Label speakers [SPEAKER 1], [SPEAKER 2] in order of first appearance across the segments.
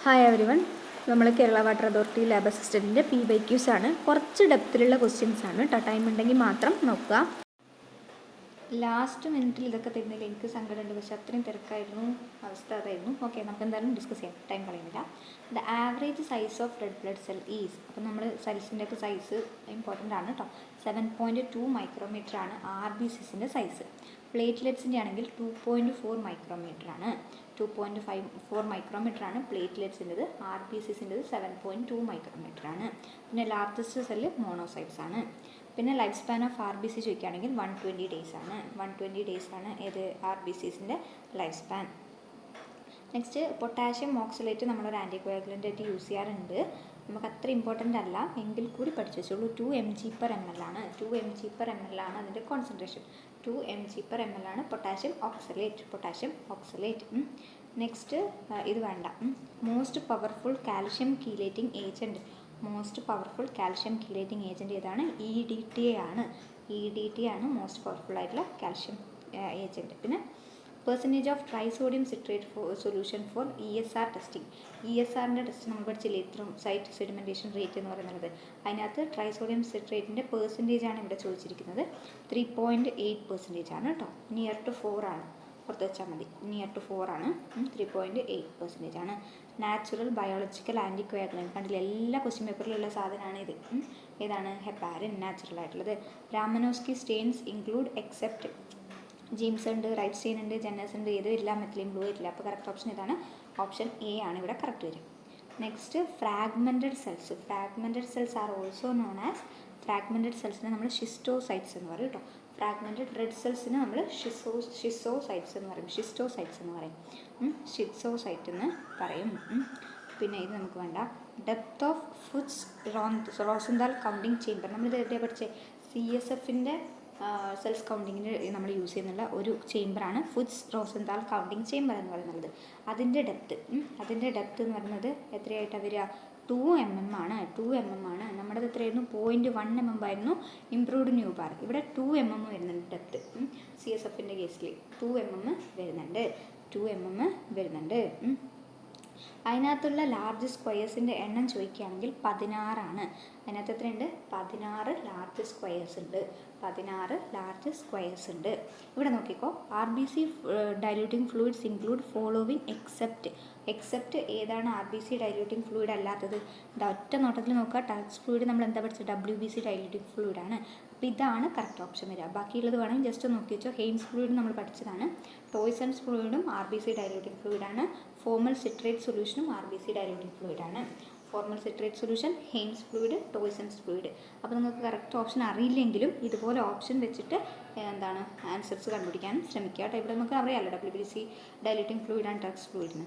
[SPEAKER 1] Hi everyone. നമ്മൾ Kerala water authority lab അസിസ്റ്റൻറ്റിൻ്റെ PYQs ആണ്. കുറച്ച് ഡെപ്തിലുള്ള ക്വസ്റ്റ്യൻസ് ആണ് കേട്ടോ. ടൈം ഉണ്ടെങ്കിൽ മാത്രം നോക്കുക. ലാസ്റ്റ് മിനിറ്റിൽ ഇതൊക്കെ തരുന്നതിൽ എനിക്ക് സങ്കടമുണ്ട്, പക്ഷേ അത്രയും തിരക്കായിരുന്നു, അവസ്ഥ അതായിരുന്നു. ഓക്കെ, നമുക്ക് എന്തായാലും ഡിസ്കസ് ചെയ്യാം, ടൈം കളയുന്നില്ല. The average size of red blood cell is, അപ്പോൾ നമ്മൾ സെൽസിൻ്റെ ഒക്കെ സൈസ് ഇമ്പോർട്ടൻ്റ് ആണ് കേട്ടോ. 7.2 മൈക്രോമീറ്റർ ആണ് RBCസിൻ്റെ സൈസ്. പ്ലേറ്റ്ലെറ്റ്സിൻ്റെ ആണെങ്കിൽ 2.4 മൈക്രോമീറ്റർ ആണ്. 2.54 മൈക്രോമീറ്റർ ആണ് പ്ലേറ്റ്ലെറ്റ്സിൻ്റെത്. RBCസിൻ്റെത് 7.2 മൈക്രോമീറ്റർ ആണ്. പിന്നെ ലാർജസ്റ്റ് സെല്ല് മോണോസൈറ്റ്സ് ആണ്. പിന്നെ ലൈഫ് സ്പാൻ ഓഫ് RBC ചോദിക്കുകയാണെങ്കിൽ 120 ഡേയ്സ് ആണ്. 120 ഡേയ്സ് ആണ് ഏത് RBCസിൻ്റെ life span. Next, potassium oxalate നമ്മളൊരു ആൻറ്റികോയാഗുലൻ്റ് ആയിട്ട് യൂസ് ചെയ്യാറുണ്ട്. നമുക്ക് അത്ര ഇമ്പോർട്ടൻ്റ് അല്ല, എങ്കിൽ കൂടി പഠിച്ചു വെച്ചോളൂ. 2 mg/ml ആണ്. 2 mg/ml ആണ് അതിൻ്റെ കോൺസെൻട്രേഷൻ. 2 mg/ml ആണ് പൊട്ടാഷ്യം ഓക്സലേറ്റ്. നെക്സ്റ്റ്, ഇത് വേണ്ട. Most powerful calcium chelating agent. Most powerful calcium chelating agent ഏതാണ്? EDTA ആണ് മോസ്റ്റ് പവർഫുൾ ആയിട്ടുള്ള കാൽഷ്യം ഏജൻറ്റ്. പിന്നെ percentage of trisodium citrate solution for ESR testing. ESRൻ്റെ ടെസ്റ്റ് നമ്മൾ പഠിച്ചില്ലേ, സൈറ്റ് സെഡിമെൻറ്റേഷൻ റേറ്റ് എന്ന് പറയുന്നത്. അതിനകത്ത് ട്രൈസോഡിയം സിട്രേറ്റിൻ്റെ പെർസെൻറ്റേജ് ആണ് ഇവിടെ ചോദിച്ചിരിക്കുന്നത്. 3.8% ആണ് കേട്ടോ. നിയർ ടു 4 ആണ്, പുറത്ത് വെച്ചാൽ മതി. നിയർ ടു 4 ആണ്. 3.8% ആണ്. Natural biological anticoagulant. കണ്ടില്ല, എല്ലാ ക്വസ്റ്റ്യൻ പേപ്പറിലുള്ള സാധനമാണ് ഇത്. ഏതാണ്? ഹെപ്പാരിൻ, നാച്ചുറൽ ആയിട്ടുള്ളത്. രാമനോസ്കി സ്റ്റെയിൻസ് ഇൻക്ലൂഡ് എക്സെപ്റ്റ് ജീംസ് ഉണ്ട്, റൈറ്റ് സ്റ്റെയിൻ ഉണ്ട്, ജെന്നേഴ്സ് ഉണ്ട്. ഏതും ഇല്ല, മെത്തിലിൻ ബ്ലൂ ഇല്ല. അപ്പോൾ കറക്റ്റ് ഓപ്ഷൻ ഇതാണ്. ഓപ്ഷൻ A ആണ് ഇവിടെ കറക്റ്റ് വരും. Next, fragmented cells. Fragmented cells are also known as, fragmented സെൽസിനെ നമ്മൾ ഷിസ്റ്റോസൈറ്റ്സ് എന്ന് പറയും കേട്ടോ. ഫ്രാഗ്മെൻറ്റഡ് റെഡ് സെൽസിന് നമ്മൾ ഷിസ്റ്റോസൈറ്റ്സ് എന്ന് പറയും. ഷിസ്റ്റോസൈറ്റ് എന്ന് പറയും. പിന്നെ ഇത് നമുക്ക് വേണ്ട. Depth of Fuchs Rosenthal counting chamber. നമ്മളിത് എവിടെയാണ് പഠിച്ചത്? CSFൻ്റെ സെൽസ് കൗണ്ടിങ്ങിന് നമ്മൾ യൂസ് ചെയ്യുന്നുള്ള ഒരു ചേംബറാണ് ഫുഡ്സ് റോസെന്താൽ കൗണ്ടിങ് ചേംബർ എന്ന് പറയുന്നത്. അതിൻ്റെ ഡെപ്ത് എന്ന് പറയുന്നത് എത്രയായിട്ടാണ് വരിക? 2 mm ആണ്. 2 mm ആണ്. നമ്മുടെ എത്രയായിരുന്നു? 0.1 mm ആയിരുന്നു ഇംപ്രൂവ്ഡ് ന്യൂ ബാർ. ഇവിടെ 2 mm വരുന്നുണ്ട് ഡെപ്ത്. CSFൻ്റെ കേസിൽ 2 mm വരുന്നുണ്ട്. അതിനകത്തുള്ള ലാർജ് സ്ക്വയേഴ്സിൻ്റെ എണ്ണം ചോദിക്കുകയാണെങ്കിൽ 16 ആണ്. അതിനകത്ത് എത്രയുണ്ട്? 16 ലാർജ് സ്ക്വയേഴ്സ് ഉണ്ട്. ഇവിടെ നോക്കിക്കോ. RBC diluting fluids include following except ഏതാണ് RBC ഡൈല്യൂട്ടിംഗ് ഫ്ലൂയിഡ് അല്ലാത്തത്? ഒറ്റ നോട്ടത്തിൽ നോക്കുക. ടച്ച് ഫ്ലൂയിഡ് നമ്മൾ എന്താ പഠിച്ചത്? WBC ഡൈല്യൂട്ടിംഗ് ഫ്ലൂയിഡ് ആണ്. അപ്പോൾ ഇതാണ് കറക്റ്റ് ഓപ്ഷൻ വരിക. ബാക്കിയുള്ളത് വേണമെങ്കിൽ ജസ്റ്റ് നോക്കി വെച്ചോ. ഹെയ്ൻസ് ഫ്ലൂയിഡ് നമ്മൾ പഠിച്ചതാണ്. ടോയ്സൺസ് ഫ്ലൂയിഡും RBC ഡൈല്യൂട്ടിംഗ് ഫ്ലൂയിഡാണ്. ഫോർമൽ സിട്രേറ്റ് സൊല്യൂഷനും RBC ഡൈല്യൂട്ടിംഗ് ഫ്ലൂയിഡാണ്. Formal citrate solution, Hayem's fluid, Toisson's fluid. അപ്പോൾ നിങ്ങൾക്ക് കറക്റ്റ് ഓപ്ഷൻ അറിയില്ലെങ്കിലും ഇതുപോലെ ഓപ്ഷൻ വെച്ചിട്ട് എന്താണ് ആൻസേഴ്സ് കണ്ടുപിടിക്കാനും ശ്രമിക്കുക കേട്ടോ. ഇവിടെ നമുക്ക് അറിയാമല്ലോ WBC diluting fluid and Turk's ഫ്ലൂയിഡിന്.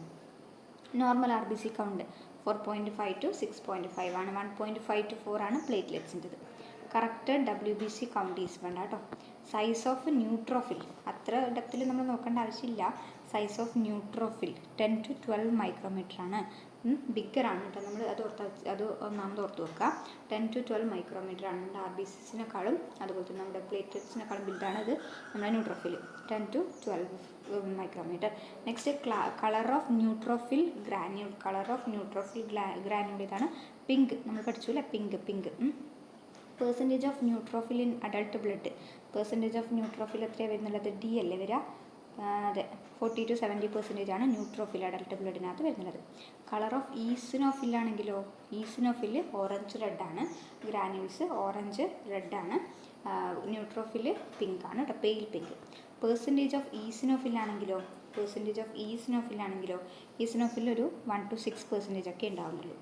[SPEAKER 1] നോർമൽ RBC കൗണ്ട് 4.5 to 6.5 ആണ്. 1.5 to 4 ആണ് പ്ലേറ്റ്ലെറ്റ്സിൻ്റെത്. കറക്റ്റ് WBC കൗണ്ട് ഈസ് വേണ്ട കേട്ടോ. സൈസ് ഓഫ് ന്യൂട്രോഫിൽ അത്ര ഡെപ്തിൽ നമ്മൾ നോക്കേണ്ട ആവശ്യമില്ല. Size of neutrophil 10 to 12 micrometre ആണ്. ബിഗ്ഗറാണ് കേട്ടോ. നമ്മൾ അത് ഒന്നാമത് ഓർത്ത് വെക്കുക. 10 to 12 മൈക്രോമീറ്റർ ആണ്. നമ്മുടെ RBCസിനെക്കാളും അതുപോലെ തന്നെ നമ്മുടെ പ്ലേറ്റ്ലെറ്റ്സിനെക്കാളും ബിൽഡാണ് ഇത് നമ്മുടെ neutrophil. 10 to 12 micrometre. Next, colour of neutrophil granule. ഇതാണ് പിങ്ക്. നമ്മൾ പഠിച്ചു അല്ലേ, pink. Percentage of neutrophil in adult blood. Percentage of neutrophil എത്രയാണ് വരുന്നുള്ളത്? D അല്ലേ വരിക? അതെ, 40 to 70% ആണ് ന്യൂട്രോഫിൽ അഡൾട്ട് ബ്ലഡിനകത്ത് വരുന്നത്. കളർ ഓഫ് ഈസിനോഫിൽ ആണെങ്കിലോ? ഈസിനോഫിൽ ഓറഞ്ച് റെഡ് ആണ്. ഗ്രാന്യൂൾസ് ഓറഞ്ച് റെഡ് ആണ്. ന്യൂട്രോഫിൽ പിങ്ക് ആണ് കേട്ടോ, pale pink. Percentage of eosinophil ആണെങ്കിലോ? ഈസിനോഫിൽ ഒരു 1 to 6% ഒക്കെ ഉണ്ടാവുന്നുള്ളൂ.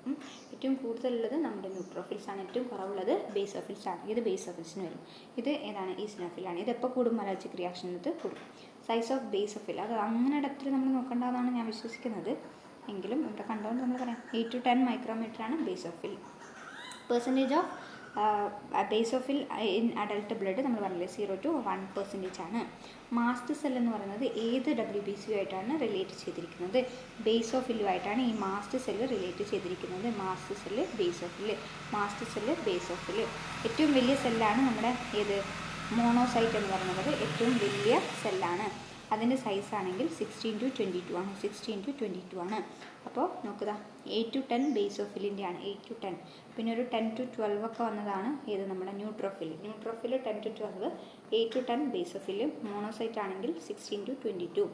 [SPEAKER 1] ഏറ്റവും കൂടുതലുള്ളത് നമ്മുടെ ന്യൂട്രോഫിൽസ് ആണ്. ഏറ്റവും കുറവുള്ളത് ബേസോഫിൽസ് ആണ്. ഇത് ബേസോഫിൽസിന് വരും. ഇത് ഏതാണ്? ഈസിനോഫിലാണ്. ഇതെപ്പോൾ കൂടും? അലർജിക് റിയാക്ഷനകത്ത് കൂടും. സൈസ് ഓഫ് ബേസോഫിൽ അത് അങ്ങനെ ഡെപ്തിൽ നമ്മൾ നോക്കേണ്ടതാണ് ഞാൻ വിശ്വസിക്കുന്നത്. എങ്കിലും ഇവിടെ കണ്ടുകൊണ്ട് നമ്മൾ പറയാം 8 to 10 മൈക്രോമീറ്റർ ആണ് basophil. Percentage of basophil in adult blood നമ്മൾ പറഞ്ഞില്ലേ 0 to 1% ആണ്. മാസ്റ്റ് സെൽ എന്ന് പറയുന്നത് ഏത് WBC ആയിട്ടാണ് റിലേറ്റ് ചെയ്തിരിക്കുന്നത്? ബേസോഫിലുമായിട്ടാണ് ഈ മാസ്റ്റ് സെല്ല് റിലേറ്റ് ചെയ്തിരിക്കുന്നത്. Mast cell basophil. ഏറ്റവും വലിയ സെല്ലാണ് നമ്മുടെ ഏത്? മോണോസൈറ്റ് എന്ന് പറയുന്നത് ഏറ്റവും വലിയ സെല്ലാണ്. അതിൻ്റെ സൈസ് ആണെങ്കിൽ 16:22 ആണ്. 16:22 ആണ്. അപ്പോൾ നോക്കുക 8 to 10 ബേസോഫിലിൻ്റെ ആണ്. 8 to 10. പിന്നെ ഒരു 10 to 12 ഒക്കെ വന്നതാണ് ഏത് നമ്മുടെ neutrophil 10 to 12, 8 to 10 basophil. Monocyte ആണെങ്കിൽ 16:22.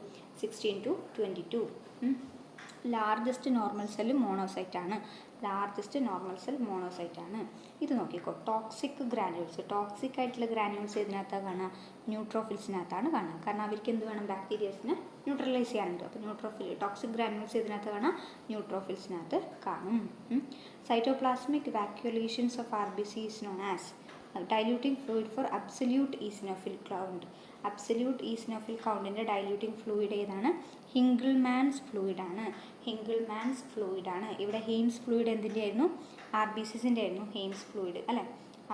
[SPEAKER 1] 16:22. ലാർജസ്റ്റ് നോർമൽ സെല്ല് മോണോസൈറ്റ് ആണ്. ലാർജസ്റ്റ് നോർമൽ സെൽ മോണോസൈറ്റ് ആണ്. ഇത് നോക്കിക്കോ, ടോക്സിക് ഗ്രാനുൾസ്. ടോക്സിക് ആയിട്ടുള്ള ഗ്രാനുൾസ് ഇതിനകത്താണ് കാണുക, ന്യൂട്രോഫിൽസിനകത്താണ് കാണുക. കാരണം അവർക്ക് എന്ത് വേണം, ബാക്ടീരിയസിനെ ന്യൂട്രലൈസ് ചെയ്യാനുണ്ട്. അപ്പോൾ ടോക്സിക് ഗ്രാനുൾസ് ഇതിനകത്ത് കാണാം, ന്യൂട്രോഫിൽസിനകത്ത് കാണും. Cytoplasmic vacuolations of RBC is known as diluting fluid for absolute eosinophil count. Absolute eosinophil കൗണ്ടിൻ്റെ ഡൈല്യൂട്ടിംഗ് ഫ്ലൂയിഡ് ഏതാണ്? ഹിങ്കിൾമാൻസ് ഫ്ലൂയിഡാണ്. ഹിങ്കിൾമാൻസ് ഫ്ലൂയിഡാണ്. ഇവിടെ ഹെയിംസ് ഫ്ലൂയിഡ് എന്തിൻ്റെ ആയിരുന്നു? RBCസിൻ്റെ ആയിരുന്നു ഹെയിംസ് ഫ്ലൂയിഡ് അല്ലേ?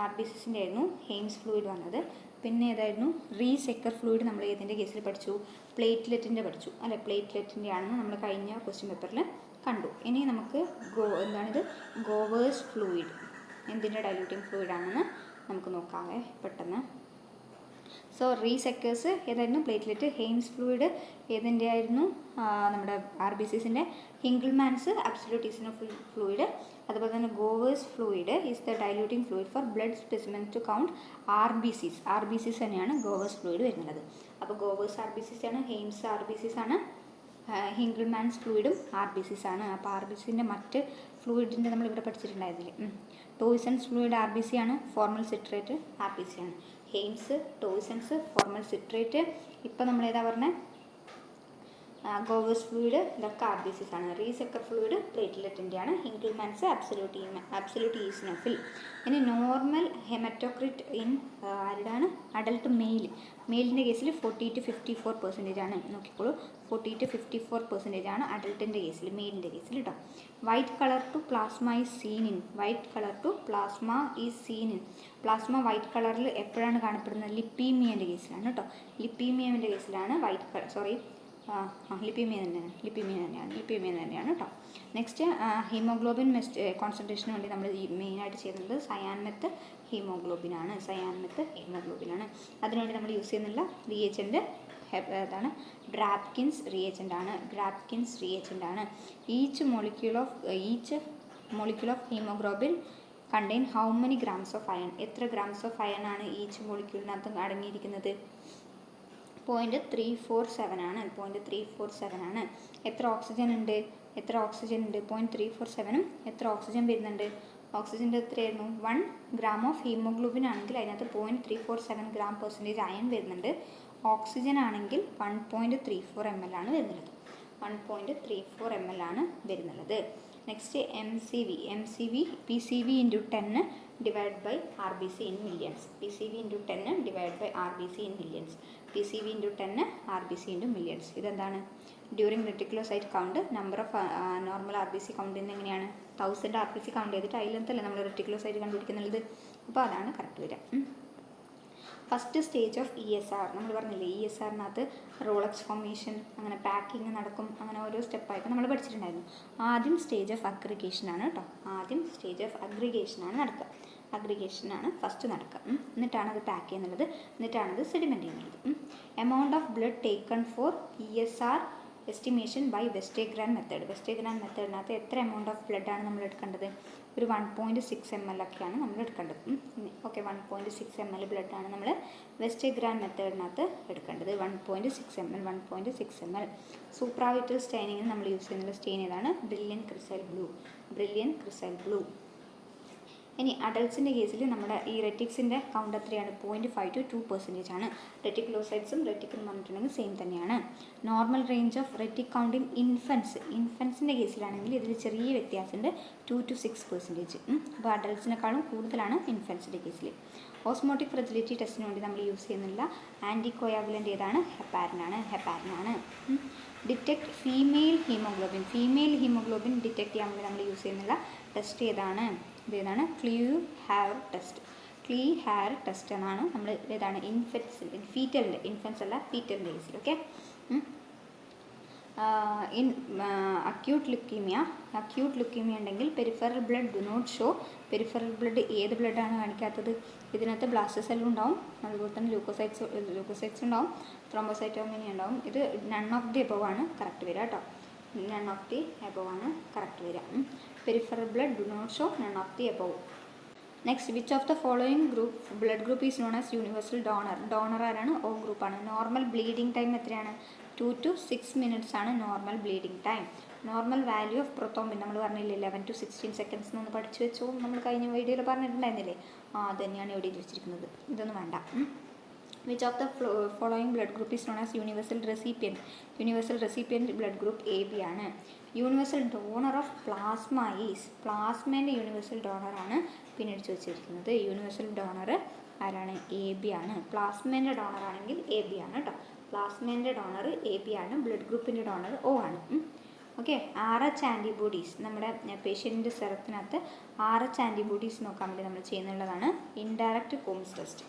[SPEAKER 1] RBCസിൻ്റെ ആയിരുന്നു ഹെയിംസ് ഫ്ലൂയിഡ് വന്നത്. പിന്നെ ഏതായിരുന്നു? റീസെക്കർ ഫ്ലൂയിഡ് നമ്മൾ ഏതിൻ്റെ കേസിൽ പഠിച്ചു? പ്ലേറ്റ്ലെറ്റിൻ്റെ പഠിച്ചു അല്ലേ? പ്ലേറ്റ്ലെറ്റിൻ്റെ ആണെന്ന് നമ്മൾ കഴിഞ്ഞ ക്വസ്റ്റ്യൻ പേപ്പറിൽ കണ്ടു. ഇനി നമുക്ക് എന്താണിത്? ഗോവേഴ്സ് ഫ്ലൂയിഡ് എന്തിൻ്റെ ഡൈല്യൂട്ടിംഗ് ഫ്ലൂയിഡാണെന്ന് നമുക്ക് നോക്കാമേ പെട്ടെന്ന്. സോ റീസെക്കേഴ്സ് ഏതായിരുന്നു? പ്ലേറ്റ്ലെറ്റ്. ഹെയിംസ് ഫ്ലൂയിഡ് ഏതിൻ്റെ ആയിരുന്നു? നമ്മുടെ RBCസിൻ്റെ. Hinkelmann's absolute eosinophil fluid. അതുപോലെ തന്നെ Gower's fluid is the diluting fluid for blood specimen to count RBCs. RBCs തന്നെയാണ് ഗോവേഴ്സ് ഫ്ലൂയിഡ് വരുന്നത്. അപ്പോൾ ഗോവേഴ്സ് RBCs ആണ്, ഹെയിംസ് RBCs ആണ്, ഹിങ്കിൾമാൻസ് ഫ്ലൂയിഡും RBCs ആണ്. അപ്പോൾ RBCൻ്റെ മറ്റ് ഫ്ലൂയിഡിൻ്റെ നമ്മളിവിടെ പഠിച്ചിട്ടുണ്ടായിരുന്നില്ലേ? ടോയ്സൺസ് ഫ്ലൂയിഡ് RBC ആണ്, ഫോർമൽ സിട്രേറ്റ് RBC ആണ്. ഹെയിംസ്, ടോയ്സൺസ്, ഫോർമൽ സിട്രേറ്റ്. ഇപ്പം നമ്മൾ ഏതാ പറഞ്ഞത്? ഗോവേഴ്സ് ഫ്ലൂയിഡ്, ഇതൊക്കെ RBCs ആണ്. റീസെക്കർ ഫ്ലൂയിഡ് പ്ലേറ്റ്ലെറ്റിൻ്റെ ആണ്. ഹിങ്കിൾമാൻസ് അബ്സല്യൂട്ട് ഈസിനോഫിൽ. ഇനി നോർമൽ ഹെമറ്റോക്രിറ്റ് ഇൻ ആരുടെയാണ്? അഡൽട്ട് മെയിലിൻ്റെ കേസിൽ 40 to 54% ആണ്. നോക്കിക്കോളൂ, 40 to 54% ആണ് അഡൽട്ടിൻ്റെ കേസിൽ, മെയിലിൻ്റെ കേസിൽ കേട്ടോ. White colour to plasma is seen in. White colour to plasma is seen in. Plasma white കളറിൽ എപ്പോഴാണ് കാണപ്പെടുന്നത്? ലിപ്പീമിയൻ്റെ കേസിലാണ് കേട്ടോ. ലിപ്പീമിയൻ്റെ കേസിലാണ് വൈറ്റ് കളർ, സോറി ലിപ്പീമിയ തന്നെയാണ് കേട്ടോ. നെക്സ്റ്റ് ഹീമോഗ്ലോബിൻ കോൺസെൻട്രേഷന് വേണ്ടി നമ്മൾ മെയിനായിട്ട് ചെയ്യുന്നത് സയാൻമെത്ത് ഹീമോഗ്ലോബിനാണ്. അതിനുവേണ്ടി നമ്മൾ യൂസ് ചെയ്യുന്നില്ല റിയേജൻറ്റ് ഏതാണ്? ഡ്രാപ്കിൻസ് റിയേജൻ്റ് ആണ്. Each molecule of haemoglobin contain how many grams of iron? എത്ര ഗ്രാംസ് ഓഫ് അയൺ ആണ് ഈച്ച് മോളിക്യൂളിനകത്ത് അടങ്ങിയിരിക്കുന്നത്? 0.347 ആണ്. 0.347 ആണ്. എത്ര ഓക്സിജൻ ഉണ്ട്? 0.347ഉം എത്ര ഓക്സിജൻ വരുന്നുണ്ട്? ഓക്സിജൻ്റെ എത്രയായിരുന്നു? 1 gram ഓഫ് ഹീമോഗ്ലോബിൻ ആണെങ്കിൽ അതിനകത്ത് 0.347 gram പെർസെൻറ്റേജ് അയൺ വരുന്നുണ്ട്. ഓക്സിജൻ ആണെങ്കിൽ 1.34 ml ആണ് വരുന്നത്. 1.34 ml ആണ് വരുന്നത്. Next PCV into 10 divided by RBC in millions. PCV into 10 divided by RBC in millions. PCV into 10 RBC into millions. ഇതെന്താണ്? During reticulocyte count number of normal RBC കൗണ്ടിന് എങ്ങനെയാണ്? 1000 RBC count ചെയ്തിട്ട് അതിലത്തല്ലേ നമ്മൾ റെറ്റിക്കുലോസൈറ്റ് കണ്ടുപിടിക്കുന്നുള്ളത്. അപ്പോൾ അതാണ് കറക്റ്റ് വരിക. ഫസ്റ്റ് സ്റ്റേജ് ഓഫ് ESR നമ്മൾ പറഞ്ഞില്ലേ, ESRനകത്ത് റോളക്സ് ഫോർമേഷൻ, അങ്ങനെ പാക്കിങ് നടക്കും, അങ്ങനെ ഓരോ സ്റ്റെപ്പായിട്ട് നമ്മൾ പഠിച്ചിട്ടുണ്ടായിരുന്നു. ആദ്യം സ്റ്റേജ് ഓഫ് അഗ്രിഗേഷനാണ് കേട്ടോ. അഗ്രിഗേഷനാണ് ഫസ്റ്റ് നടക്കുക. എന്നിട്ടാണ് അത് പാക്ക് ചെയ്യുന്നുള്ളത്, എന്നിട്ടാണ് അത് സെഡിമെൻറ്റ് ചെയ്യുന്നത്. Amount of blood taken for ESR estimation by Westergren മെത്തേഡിനകത്ത് എത്ര എമൗണ്ട് ഓഫ് ബ്ലഡാണ് നമ്മൾ എടുക്കേണ്ടത്? ഒരു 1.6 ml ഒക്കെയാണ് നമ്മൾ എടുക്കേണ്ടത്. ഓക്കെ, 1.6 ml ബ്ലഡാണ് നമ്മൾ വെസ്റ്റേഗ്രാൻഡ് മെത്തേഡിനകത്ത് എടുക്കേണ്ടത്. 1.6 ml. സൂപ്രാവിറ്റൽ സ്റ്റൈനിങ്ങിന് നമ്മൾ യൂസ് ചെയ്യുന്ന സ്റ്റെയിൻ ഏതാണ്? Brilliant cresyl blue. ഇനി അഡൾട്ട്സിൻ്റെ കേസിൽ നമ്മുടെ ഈ റെറ്റിക്സിൻ്റെ കൗണ്ട് എത്രയാണ്? 0.5 to 2% ആണ്. റെറ്റിക്കുലോസൈറ്റ്സും റെറ്റിക്കൽ മോണിറ്ററിങ്ങും സെയിം തന്നെയാണ്. Normal range of retic count in ഇൻഫൻസിൻ്റെ കേസിലാണെങ്കിൽ ഇതിൽ ചെറിയ വ്യത്യാസമുണ്ട്, 2 to 6%. അപ്പോൾ അഡൾട്ട്സിനേക്കാളും കൂടുതലാണ് ഇൻഫൻസിൻ്റെ കേസിൽ. ഓസ്മോട്ടിക് ഫ്രജിലിറ്റി ടെസ്റ്റിന് വേണ്ടി നമ്മൾ യൂസ് ചെയ്യുന്നില്ല ആൻറ്റി കോയാഗുലൻ്റ് ഏതാണ്? ഹെപ്പാരിനാണ്. ഡിറ്റക്ട് ഫീമെയിൽ ഹീമോഗ്ലോബിൻ ഡിറ്റക്ട് ചെയ്യാൻ വേണ്ടി നമ്മൾ യൂസ് ചെയ്യുന്നില്ല ടെസ്റ്റ് ഏതാണ്? ക്ലീ ഹെയർ ടെസ്റ്റ് എന്നാണ് നമ്മൾ ഫീറ്റലിൻ്റെ കേസിൽ. ഓക്കെ, ഇൻ അക്യൂട്ട് ലുക്കീമിയ ഉണ്ടെങ്കിൽ peripheral blood do not show. Peripheral blood ഏത് ബ്ലഡാണ് കാണിക്കാത്തത്? ഇതിനകത്ത് ബ്ലാസ്റ്റ് സെല്ലും ഉണ്ടാവും, അതുപോലെ തന്നെ ലൂക്കോസൈറ്റ്സ് ഉണ്ടാവും, ത്രോംബോസൈറ്റോമിനി ഉണ്ടാവും. ഇത് നൺ ഓഫ് ദി എബവ് ആണ് കറക്റ്റ് വരിക കേട്ടോ. നൺ ഓഫ് ദി എബവ് ആണ് കറക്റ്റ് വരിക. Peripheral blood do not show, none of the above. Next, which of the following blood group is known as universal donor. Donor ആരാണ്? O ഗ്രൂപ്പാണ്. Normal bleeding time എത്രയാണ്? 2 to 6 minutes ആണ് normal bleeding time. Normal value of prothrombin നമ്മൾ പറഞ്ഞില്ലേ 11 to 16 seconds എന്നൊന്ന് പഠിച്ചു വെച്ചോ. നമ്മൾ കഴിഞ്ഞ വീഡിയോയിൽ പറഞ്ഞിട്ടുണ്ടായിരുന്നില്ലേ? അത് തന്നെയാണ് ഇവിടെ വെച്ചിരിക്കുന്നത്, ഇതൊന്നും വേണ്ട. Which of the following blood group is known as universal recipient. Universal recipient blood group AB ആണ്. Universal donor of plasma is. പ്ലാസ്മേൻ്റെ യൂണിവേഴ്സൽ ഡോണറാണ് പിന്നീട് ചോദിച്ചിരിക്കുന്നത്. യൂണിവേഴ്സൽ ഡോണർ ആരാണ്? AB ആണ്. പ്ലാസ്മേൻ്റെ ഡോണർ ആണെങ്കിൽ AB ആണ് കേട്ടോ. പ്ലാസ്മേൻ്റെ ഡോണർ AB ആണ്. ബ്ലഡ് ഗ്രൂപ്പിൻ്റെ ഡോണർ O ആണ്. ഓക്കെ, RH ആൻറ്റിബോഡീസ് നമ്മുടെ പേഷ്യൻറ്റിൻ്റെ സെറത്തിനകത്ത് RH ആൻറ്റിബോഡീസ് നോക്കാൻ വേണ്ടി നമ്മൾ ചെയ്യുന്നുള്ളതാണ് indirect Coombs test.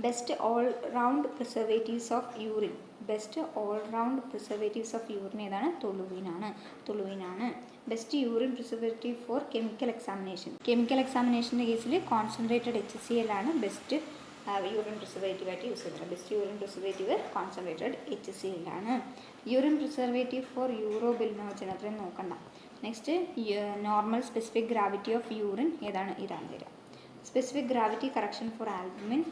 [SPEAKER 1] Best all round preservatives of urine. ഏതാണ്? തൊളുവിനാണ്. Best urine preservative for chemical എക്സാമിനേഷൻ്റെ കേസിൽ കോൺസെൻട്രേറ്റഡ് HCl ആണ് ബെസ്റ്റ് യൂറിൻ പ്രിസർവേറ്റീവ് ആയിട്ട് യൂസ് ചെയ്യുന്നത്. Best urine preservative concentrated HCl ആണ്. യൂറിൻ പ്രിസർവേറ്റീവ് ഫോർ യൂറോബിലിനോജൻ അത്രയും നോക്കണ്ട. Next, normal specific gravity of urine ഇതാണ് വരിക. Specific gravity correction for albumin.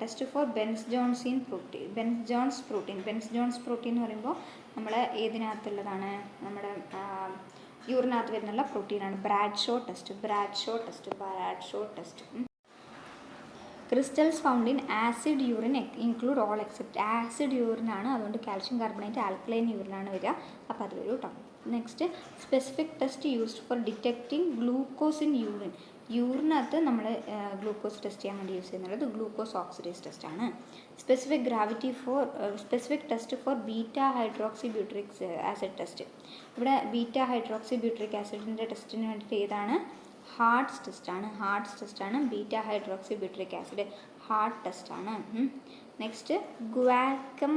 [SPEAKER 1] Test for Bence Jones protein എന്ന് പറയുമ്പോൾ നമ്മൾ ഏതിനകത്തുള്ളതാണ്? നമ്മുടെ യൂറിനകത്ത് വരുന്നുള്ള പ്രോട്ടീനാണ്. Bradshaw test. Crystals found in acid urine include all except. Acid യൂറിനാണ്, അതുകൊണ്ട് കാൽഷ്യം കാർബണേറ്റ് ആൽക്കലൈൻ യൂറിനാണ് വരിക. അപ്പോൾ അത് വരും കേട്ടോ. Next, specific test used for detecting glucose in urine. യൂറിനകത്ത് നമ്മൾ ഗ്ലൂക്കോസ് ടെസ്റ്റ് ചെയ്യാൻ വേണ്ടി യൂസ് ചെയ്യുന്നത് ഗ്ലൂക്കോസ് ഓക്സിഡേസ് ടെസ്റ്റ് ആണ്. Specific test for beta hydroxybutyric ബ്യൂട്രിക് ആസിഡ് ടെസ്റ്റ്. ഇവിടെ ബീറ്റാ ഹൈഡ്രോക്സി ബ്യൂട്രിക് ആസിഡിൻ്റെ ടെസ്റ്റിന് വേണ്ടിയിട്ട് ഏതാണ്? ഹാർട്ട്സ് ടെസ്റ്റാണ്. ബീറ്റാ ഹൈഡ്രോക്സി ബ്യൂട്രിക് ആസിഡ് ഹാർട്ട് ടെസ്റ്റാണ്. Next, guaiacum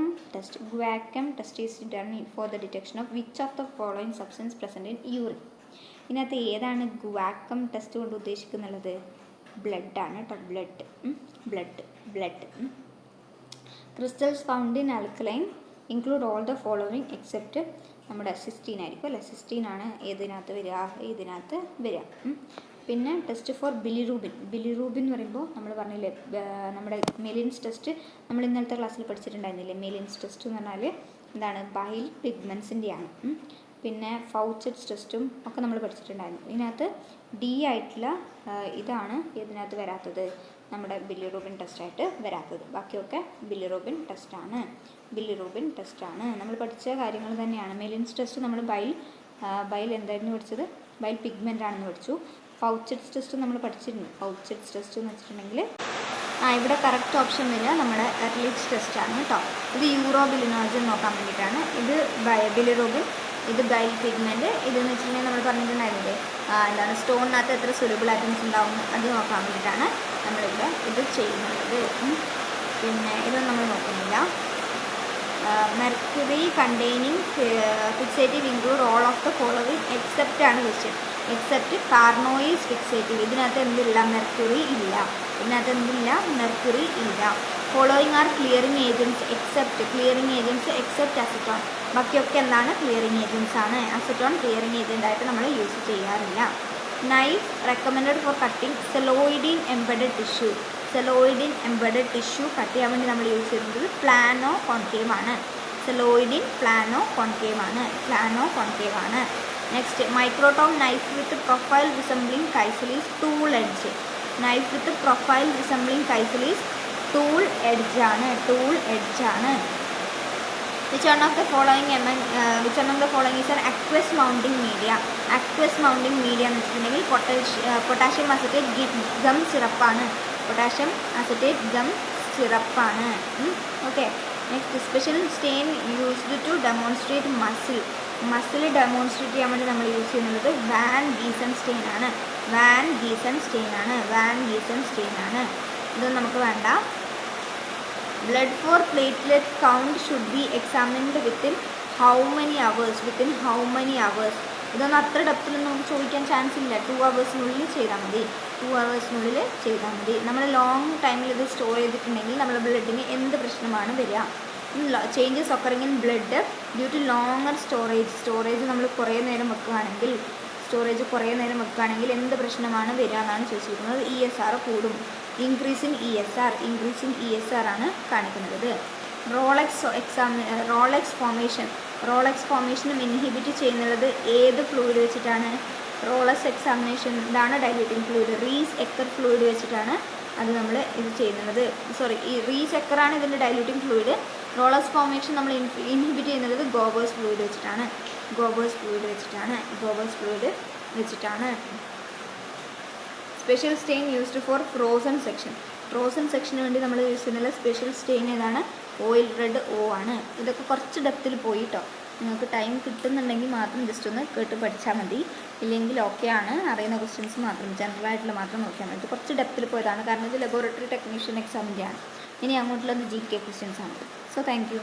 [SPEAKER 1] test is done for the detection of which of the following substance present in urine. ഇതിനകത്ത് ഏതാണ് ഗുവാക്കം ടെസ്റ്റ് കൊണ്ട് ഉദ്ദേശിക്കുന്നുള്ളത്? ബ്ലഡാണ് കേട്ടോ. Blood. Crystals found in alkaline include all the following except നമ്മുടെ cysteine ആയിരിക്കും അല്ലേ. സിസ്റ്റീനാണ് ഇതിനകത്ത് വരിക. പിന്നെ ടെസ്റ്റ് ഫോർ ബിലിറൂബിൻ എന്ന് പറയുമ്പോൾ നമ്മൾ പറഞ്ഞില്ലേ നമ്മുടെ മെലിൻസ് ടെസ്റ്റ് നമ്മൾ ഇന്നലത്തെ ക്ലാസ്സിൽ പഠിച്ചിട്ടുണ്ടായിരുന്നില്ലേ. മെലിൻസ് ടെസ്റ്റ് എന്ന് പറഞ്ഞാൽ എന്താണ്? ബൈൽ പിഗ്മെൻസിൻ്റെയാണ്. പിന്നെ ഫൗച്ചറ്റ്സ് ടെസ്റ്റും ഒക്കെ നമ്മൾ പഠിച്ചിട്ടുണ്ടായിരുന്നു. ഇതിനകത്ത് ഡി ആയിട്ടുള്ള ഇതാണ് ഇതിനകത്ത് വരാത്തത്, നമ്മുടെ ബിലിറൂബിൻ ടെസ്റ്റായിട്ട് വരാത്തത്. ബാക്കിയൊക്കെ ബിലിറൂബിൻ ടെസ്റ്റാണ്. നമ്മൾ പഠിച്ച കാര്യങ്ങൾ തന്നെയാണ്. മെലിൻസ് ടെസ്റ്റ് നമ്മൾ ബൈൽ എന്തായിരുന്നു പഠിച്ചത്? ബൈൽ പിഗ്മെൻ്റ് ആണെന്ന് പഠിച്ചു. ഫൗച്ചറ്റ്സ് ടെസ്റ്റ് നമ്മൾ പഠിച്ചിരുന്നു. ഫൗച്ചറ്റ്സ് ടെസ്റ്റ് എന്ന് വെച്ചിട്ടുണ്ടെങ്കിൽ ഇവിടെ കറക്റ്റ് ഓപ്ഷൻ വരിക നമ്മുടെ എർലിച്ച് ടെസ്റ്റാണ് കേട്ടോ. ഇത് യൂറോബിലിനോജൻ നോക്കാൻ വേണ്ടിയിട്ടാണ്. ഇത് ബിലിറൂബിൻ, ഇത് ബൈൽ പിഗ്മെൻറ്റ്. ഇതെന്ന് വെച്ചിട്ടുണ്ടെങ്കിൽ നമ്മൾ പറഞ്ഞിട്ടുണ്ടായിരുന്നില്ലേ എന്താണ് സ്റ്റോണിനകത്ത് എത്ര സൊല്യൂബിൾ ആറ്റംസ് ഉണ്ടാവും അത് നോക്കാൻ വേണ്ടിയിട്ടാണ് നമ്മളിവിടെ ഇത് ചെയ്യുന്നത്. പിന്നെ ഇതൊന്നും നമ്മൾ നോക്കുന്നില്ല. Mercury containing fixative include all of the following except ആണ് ക്വസ്റ്റ്യൻ. Except Carnoy's fixative. ഇതിനകത്ത് എന്തില്ല? മെർക്കുറി ഇല്ല. Following are clearing agents except acetone. ബാക്കിയൊക്കെ എന്താണ്? ക്ലിയറിംഗ് ഏജൻറ്റ്സ് ആണ്. അസിറ്റോൺ ക്ലിയറിംഗ് ഏജൻ്റ് ആയിട്ട് നമ്മൾ യൂസ് ചെയ്യാറില്ല. Knife recommended for cutting celloidin embedded tissue cut ചെയ്യാൻ വേണ്ടി നമ്മൾ യൂസ് ചെയ്യുന്നത് പ്ലാനോ കോൺകേവ് ആണ്. Next, microtome knife with profile resembling chisel is tool edge. Tool edge ആണ്. Which one of the following is an aqueous mounting media? എന്ന് വെച്ചിട്ടുണ്ടെങ്കിൽ potassium acetate gum സിറപ്പാണ്. Okay. Next, special stain used to demonstrate muscle demonstrate ചെയ്യാൻ വേണ്ടി നമ്മൾ use ചെയ്യുന്നത് van Geeson stain ആണ്. ഇതൊന്നും നമുക്ക് വേണ്ട. Blood four platelet count should be examined within how many hours. ഇതൊന്നും അത്ര ഡെപ്തിലൊന്നും നമുക്ക് ചോദിക്കാൻ ചാൻസ് ഇല്ല. 2 hours ചെയ്താൽ മതി. 2 hours ചെയ്താൽ മതി. നമ്മൾ ലോങ് ടൈമിൽ ഇത് സ്റ്റോർ ചെയ്തിട്ടുണ്ടെങ്കിൽ നമ്മുടെ ബ്ലഡിന് എന്ത് പ്രശ്നമാണ് വരിക? Changes occurring in blood due to longer storage നമ്മൾ കുറേ നേരം വെക്കുകയാണെങ്കിൽ എന്ത് പ്രശ്നമാണ് വരിക എന്നാണ് ചോദിച്ചിരിക്കുന്നത്. ESR കൂടും. ഇൻക്രീസ് ഇൻ ESR ആണ് കാണിക്കുന്നത്. റോളക്സ് ഫോമേഷനും ഇൻഹിബിറ്റ് ചെയ്യുന്നത് ഏത് ഫ്ലൂയിഡ് വെച്ചിട്ടാണ്? റോളക്സ് എക്സാമിനേഷൻ ഇതാണ് diluting fluid. Rees Ecker fluid വെച്ചിട്ടാണ് അത് നമ്മൾ ഇത് ചെയ്യുന്നത്. ഈ റീസ് എക്കറാണ് ഇതിൻ്റെ ഡൈല്യൂട്ടിംഗ് ഫ്ലൂയിഡ്. റോളക്സ് ഫോമേഷൻ നമ്മൾ ഇൻഹിബിറ്റ് ചെയ്യുന്നത് ഗോബേഴ്സ് ഫ്ലൂയിഡ് വെച്ചിട്ടാണ്. Special stain used for frozen സെക്ഷന് വേണ്ടി നമ്മൾ യൂസ് ചെയ്യുന്ന സ്പെഷ്യൽ സ്റ്റെയിൻ ഏതാണ്? ഓയിൽ റെഡ് O ആണ്. ഇതൊക്കെ കുറച്ച് ഡെപ്തിൽ പോയി കേട്ടോ. നിങ്ങൾക്ക് ടൈം കിട്ടുന്നുണ്ടെങ്കിൽ മാത്രം ജസ്റ്റ് ഒന്ന് കേട്ട് പഠിച്ചാൽ മതി. ഇല്ലെങ്കിൽ ഓക്കെയാണ്. അറിയുന്ന ക്വസ്റ്റ്യൻസ് മാത്രം ജനറലായിട്ടുള്ള മാത്രം നോക്കിയാൽ മതി. ഇത് കുറച്ച് ഡെപ്തിൽ പോയതാണ്, കാരണം ഇത് ലബോറട്ടറി ടെക്നീഷ്യൻ എക്സാമിൻ്റെയാണ്. ഇനി അങ്ങോട്ടുള്ളത് GK ക്വസ്റ്റ്യൻസ് ആണ്. So thank U.